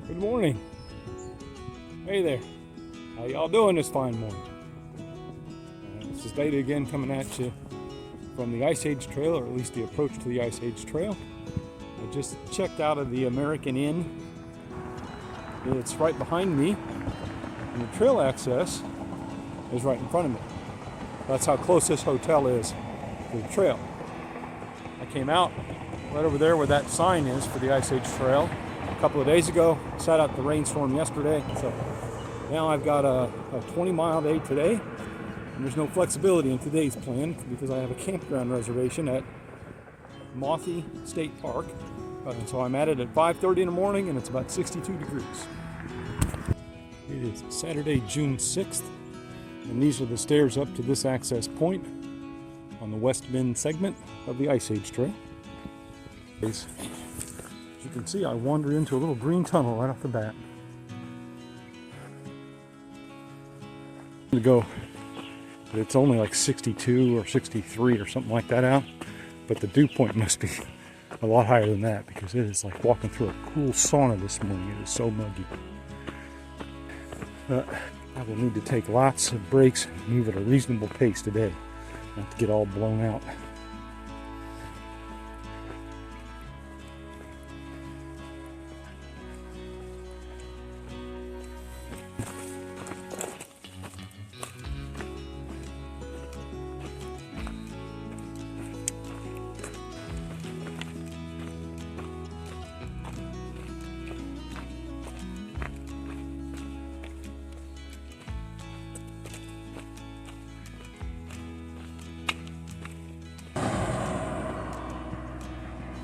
Good morning. Hey there. How y'all doing this fine morning? This is Data again coming at you from the Ice Age Trail, or at least the approach to the Ice Age Trail. I just checked out of the American Inn. It's right behind me, and the trail access is right in front of me. That's how close this hotel is to the trail. I came out right over there where that sign is for the Ice Age Trail a couple of days ago. Sat out the rainstorm yesterday, so now I've got a 20-mile day today, and there's no flexibility in today's plan because I have a campground reservation at Mauthe State Park. So I'm at it at 5:30 in the morning, and it's about 62 degrees. It is Saturday, June 6th, and these are the stairs up to this access point on the West Bend segment of the Ice Age Trail. As you can see, I wander into a little green tunnel right off the bat. It's only like 62 or 63 or something like that out, but the dew point must be a lot higher than that because it is like walking through a cool sauna this morning. It is so muggy. I will need to take lots of breaks and move at a reasonable pace today, not to get all blown out.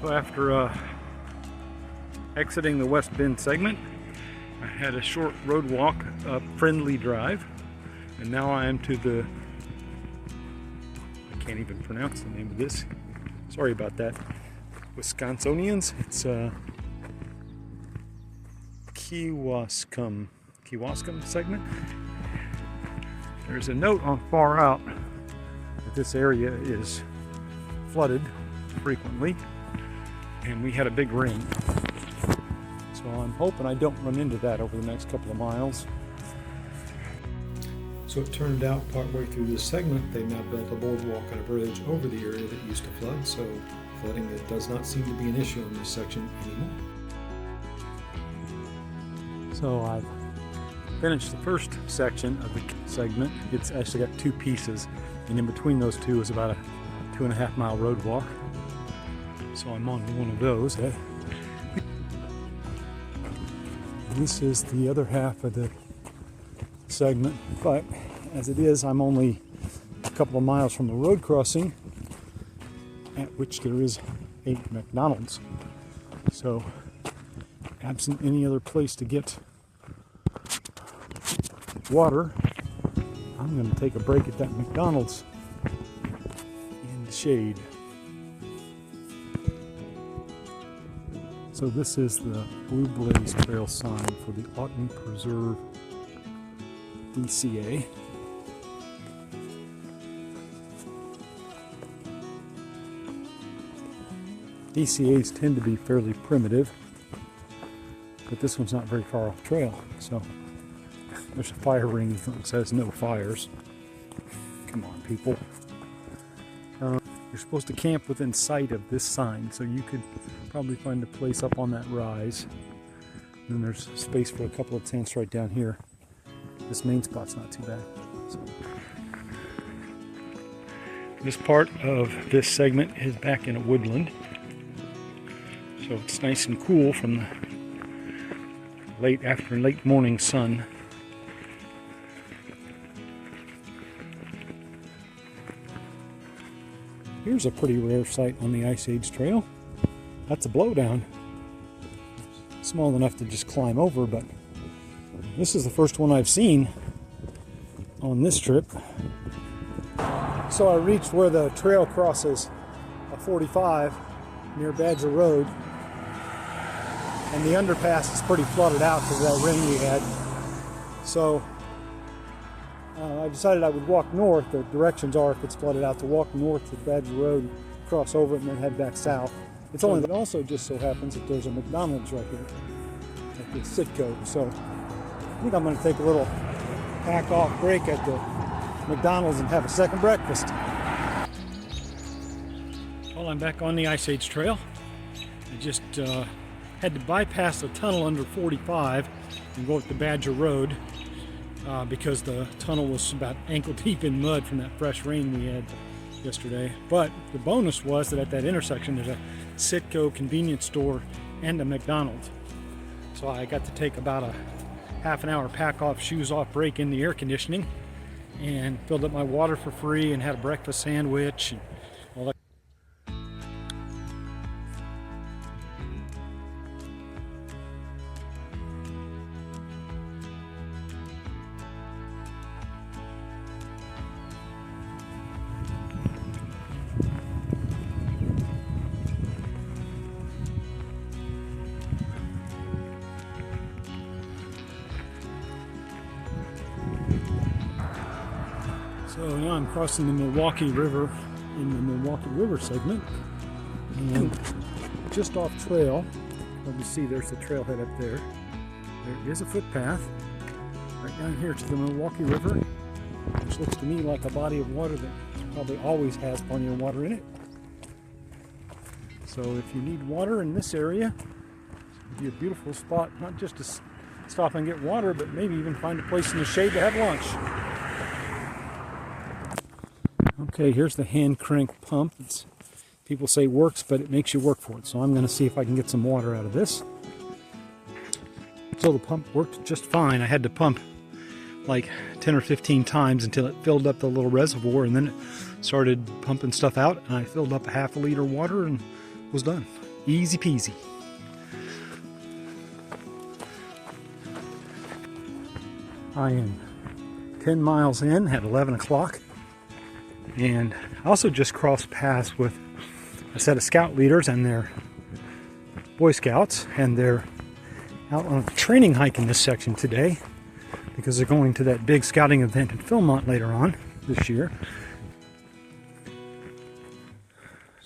So after exiting the West Bend segment, I had a short road walk up Friendly Drive, and now I am to the, I can't even pronounce the name of this, sorry about that, Wisconsinians. It's Kewaskum segment. There's a note on far out that this area is flooded frequently, and we had a big rain. So I'm hoping I don't run into that over the next couple of miles. So it turned out partway through this segment, they now built a boardwalk and a bridge over the area that used to flood, so flooding does not seem to be an issue in this section anymore. So I've finished the first section of the segment. It's actually got two pieces, and in between those two is about a 2.5 mile road walk. So I'm on one of those. This is the other half of the segment, but as it is, I'm only a couple of miles from the road crossing at which there is a McDonald's. So, absent any other place to get water, I'm going to take a break at that McDonald's in the shade. So this is the Blue Blaze Trail sign for the Autumn Preserve DCA. DCAs tend to be fairly primitive, but this one's not very far off trail. So there's a fire ring that says no fires. Come on, people. You're supposed to camp within sight of this sign, so you could probably find a place up on that rise. And then there's space for a couple of tents right down here. This main spot's not too bad. So, this part of this segment is back in a woodland, so it's nice and cool from the late morning sun. Here's a pretty rare sight on the Ice Age Trail. That's a blowdown. Small enough to just climb over, but this is the first one I've seen on this trip. So I reached where the trail crosses a 45 near Badger Road, and the underpass is pretty flooded out because of that rain we had. So I decided I would walk north. The directions are, if it's flooded out, to walk north to Badger Road, cross over it, and then head back south. It also just so happens that there's a McDonald's right here. at the Sitco. So I think I'm going to take a little pack off break at the McDonald's and have a second breakfast. Well, I'm back on the Ice Age Trail. I just had to bypass the tunnel under 45 and go up the Badger Road because the tunnel was about ankle deep in mud from that fresh rain we had yesterday. But the bonus was that at that intersection there's a Sitco convenience store and a McDonald's. So I got to take about a half an hour pack off, shoes off break in the air conditioning and filled up my water for free and had a breakfast sandwich and all that. So now I'm crossing the Milwaukee River in the Milwaukee River segment, and just off trail, let me see, there's the trailhead up there. There is a footpath right down here to the Milwaukee River, which looks to me like a body of water that probably always has plenty of water in it. So if you need water in this area, it'd be a beautiful spot, not just to stop and get water, but maybe even find a place in the shade to have lunch. Okay, here's the hand crank pump. People say works, but it makes you work for it. So I'm going to see if I can get some water out of this. So the pump worked just fine. I had to pump like 10 or 15 times until it filled up the little reservoir, and then it started pumping stuff out, and I filled up a half a liter of water and was done. Easy peasy. I am 10 miles in at 11 o'clock. And I also just crossed paths with a set of scout leaders and their Boy Scouts, and they're out on a training hike in this section today because they're going to that big scouting event in Philmont later on this year.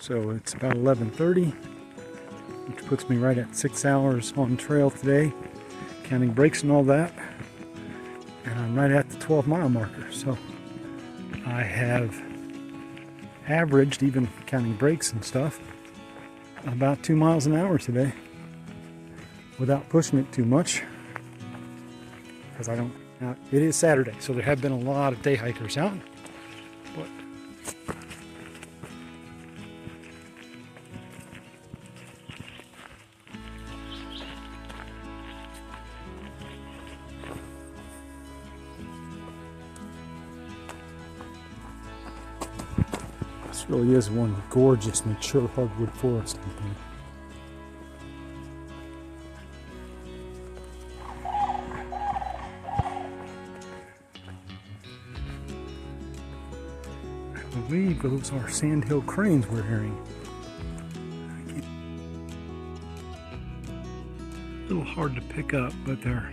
So it's about 11:30, which puts me right at 6 hours on trail today, counting breaks and all that. And I'm right at the 12-mile marker. So I have averaged, even counting breaks and stuff, about 2 miles an hour today without pushing it too much, because I don't. Now, it is Saturday, so there have been a lot of day hikers out, but this really is one gorgeous mature hardwood forest up here. I believe those are sandhill cranes we're hearing. A little hard to pick up, but they're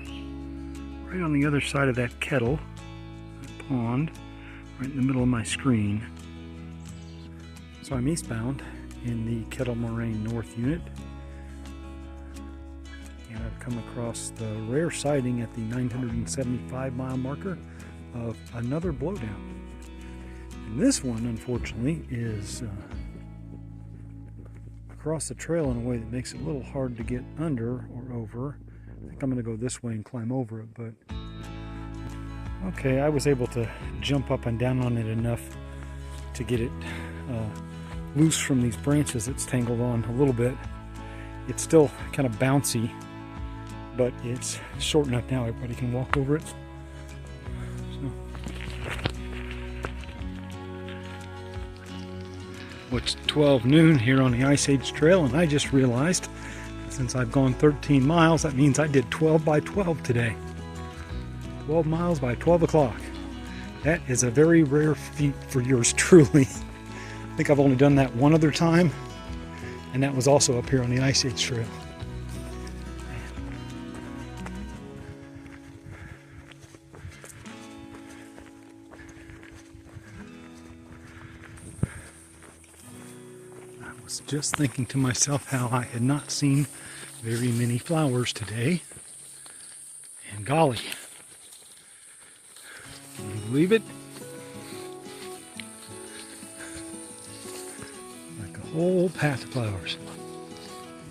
right on the other side of that kettle, that pond, right in the middle of my screen. So I'm eastbound in the Kettle Moraine North Unit, and I've come across the rare sighting at the 975-mile marker of another blowdown. And this one, unfortunately, is across the trail in a way that makes it a little hard to get under or over. I think I'm going to go this way and climb over it, but okay, I was able to jump up and down on it enough to get it loose from these branches it's tangled on a little bit. It's still kind of bouncy, but it's short enough now everybody can walk over it. So, it's 12 noon here on the Ice Age Trail, and I just realized since I've gone 13 miles, that means I did 12 by 12 today. 12 miles by 12 o'clock. That is a very rare feat for yours truly. I think I've only done that one other time, and that was also up here on the Ice Age Trail. I was just thinking to myself how I had not seen very many flowers today. And golly, can you believe it? Like a whole path of flowers.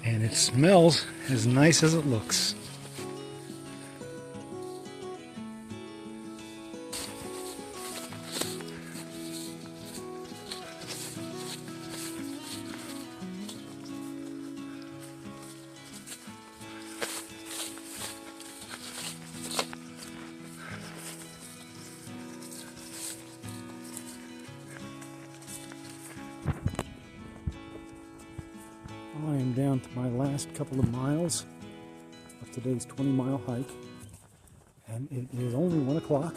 And it smells as nice as it looks. I am down to my last couple of miles of today's 20-mile hike, and it is only 1 o'clock,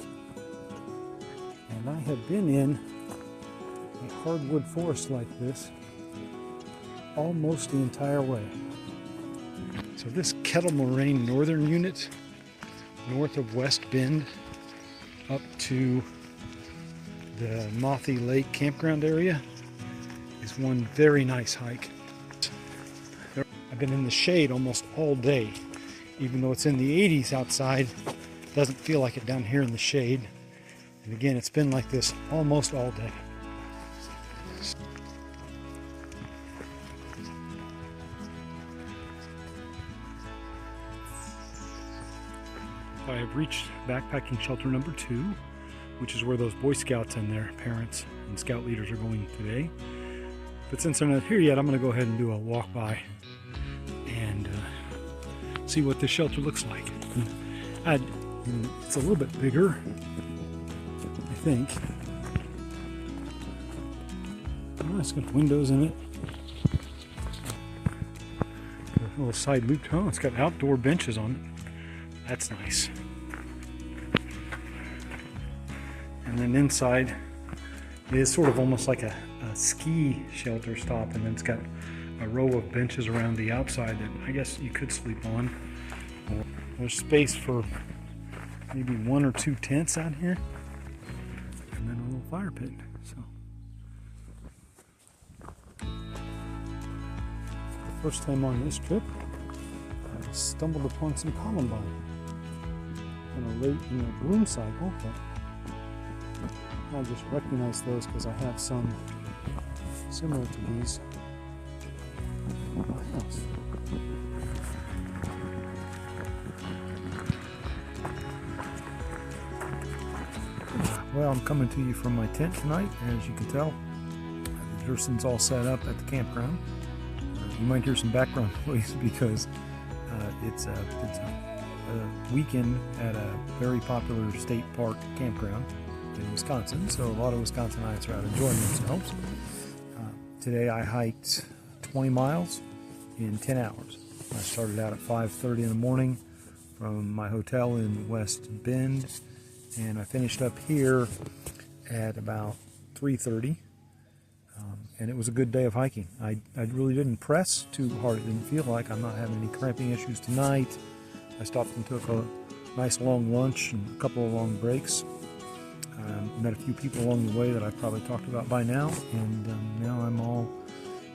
and I have been in a hardwood forest like this almost the entire way. So this Kettle Moraine northern unit, north of West Bend, up to the Mauthe Lake Campground area, is one very nice hike. I've been in the shade almost all day, even though it's in the 80s outside. It doesn't feel like it down here in the shade. And again, it's been like this almost all day. I have reached backpacking shelter number 2, which is where those Boy Scouts and their parents and scout leaders are going today. But since they're not here yet, I'm going to go ahead and do a walk by and see what this shelter looks like. It's a little bit bigger, I think. Oh, it's got windows in it. A little side loop. Oh, it's got outdoor benches on it. That's nice. And then inside it is sort of almost like a ski shelter stop, and then it's got a row of benches around the outside that I guess you could sleep on. There's space for maybe 1 or 2 tents out here, and then a little fire pit. So the first time on this trip, I stumbled upon some columbine. Kind of late in the bloom cycle, but I just recognize those because I have some similar to these in my house. Well, I'm coming to you from my tent tonight, as you can tell. The Jerson's all set up at the campground. You might hear some background noise because it's a weekend at a very popular state park campground in Wisconsin, so a lot of Wisconsinites are out enjoying themselves. Today I hiked 20 miles in 10 hours. I started out at 5:30 in the morning from my hotel in West Bend, and I finished up here at about 3:30, and it was a good day of hiking. I really didn't press too hard. It didn't feel like I'm not having any cramping issues tonight. I stopped and took a nice long lunch and a couple of long breaks. Met a few people along the way that I've probably talked about by now, and now I'm all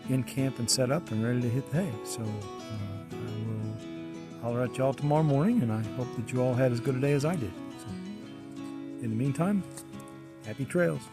in camp and set up and ready to hit the hay. So I will holler at y'all tomorrow morning, and I hope that you all had as good a day as I did. So, in the meantime, happy trails.